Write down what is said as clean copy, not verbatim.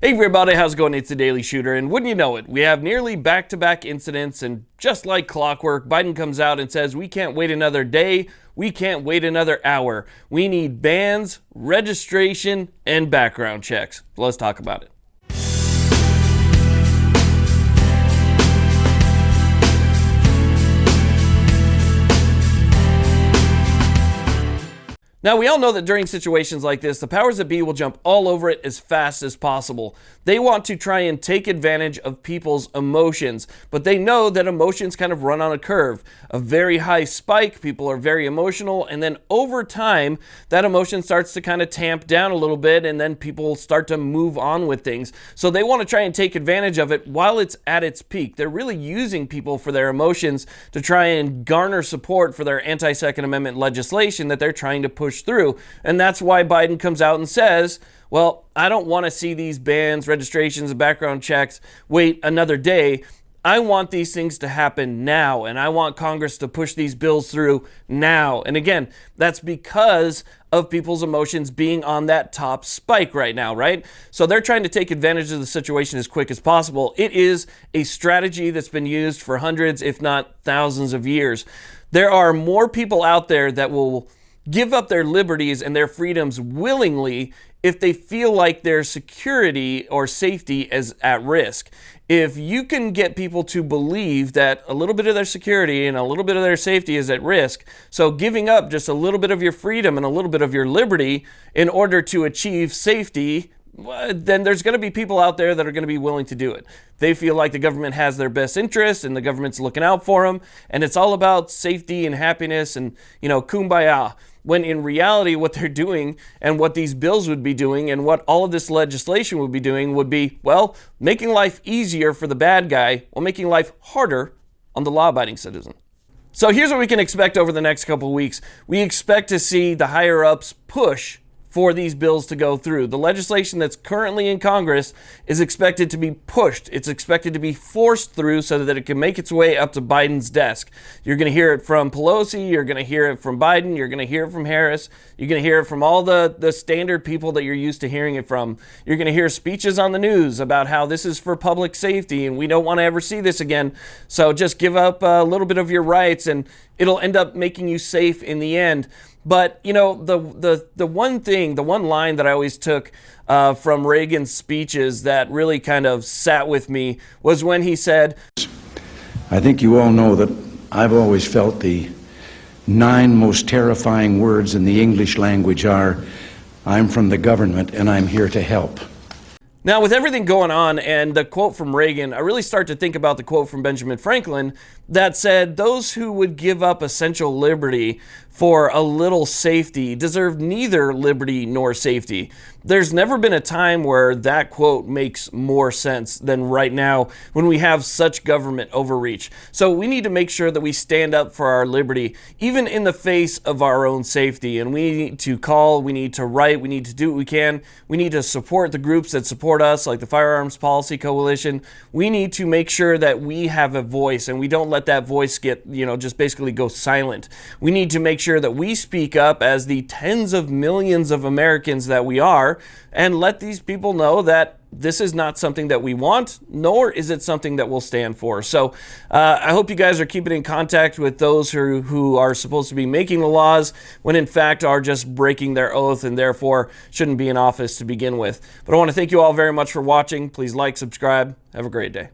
Hey everybody, how's it going? It's the Daily Shooter, and wouldn't you know it, we have nearly back-to-back incidents, and just like clockwork, Biden comes out and says, we can't wait another day, we can't wait another hour. We need bans, registration, and background checks. Let's talk about it. Now, we all know that during situations like this, the powers that be will jump all over it as fast as possible. They want to try and take advantage of people's emotions, but they know that emotions kind of run on a curve. A very high spike, people are very emotional, and then over time, that emotion starts to kind of tamp down a little bit, and then people start to move on with things. So they want to try and take advantage of it while it's at its peak. They're really using people for their emotions to try and garner support for their anti-Second Amendment legislation that they're trying to push through. And that's why Biden comes out and says, well, I don't want to see these bans, registrations, and background checks wait another day. I want these things to happen now, and I want Congress to push these bills through now. And again, that's because of people's emotions being on that top spike right now, right? So they're trying to take advantage of the situation as quick as possible. It is a strategy that's been used for hundreds, if not thousands of years. There are more people out there that will give up their liberties and their freedoms willingly if they feel like their security or safety is at risk. If you can get people to believe that a little bit of their security and a little bit of their safety is at risk, so giving up just a little bit of your freedom and a little bit of your liberty in order to achieve safety, then there's going to be people out there that are going to be willing to do it. They feel like the government has their best interests and the government's looking out for them, and it's all about safety and happiness and, kumbaya. When in reality, what they're doing and what these bills would be doing and what all of this legislation would be doing would be, well, making life easier for the bad guy while making life harder on the law-abiding citizen. So here's what we can expect over the next couple of weeks. We expect to see the higher-ups push for these bills to go through. The legislation that's currently in Congress is expected to be pushed. It's expected to be forced through so that it can make its way up to Biden's desk. You're going to hear it from Pelosi. You're going to hear it from Biden. You're going to hear it from Harris. You're going to hear it from all the standard people that you're used to hearing it from. You're going to hear speeches on the news about how this is for public safety and we don't want to ever see this again. So just give up a little bit of your rights and it'll end up making you safe in the end. But, the one line that I always took from Reagan's speeches that really kind of sat with me was when he said, I think you all know that I've always felt the 9 most terrifying words in the English language are, I'm from the government and I'm here to help. Now, with everything going on and the quote from Reagan, I really start to think about the quote from Benjamin Franklin that said, those who would give up essential liberty for a little safety deserve neither liberty nor safety. There's never been a time where that quote makes more sense than right now when we have such government overreach. So we need to make sure that we stand up for our liberty, even in the face of our own safety. And we need to call, we need to write, we need to do what we can. We need to support the groups that support us, like the Firearms Policy Coalition. We need to make sure that we have a voice and we don't let that voice get, just basically go silent. We need to make sure that we speak up as the tens of millions of Americans that we are and let these people know that this is not something that we want, nor is it something that we'll stand for. So I hope you guys are keeping in contact with those who are supposed to be making the laws when in fact are just breaking their oath and therefore shouldn't be in office to begin with. But I want to thank you all very much for watching. Please like, subscribe. Have a great day.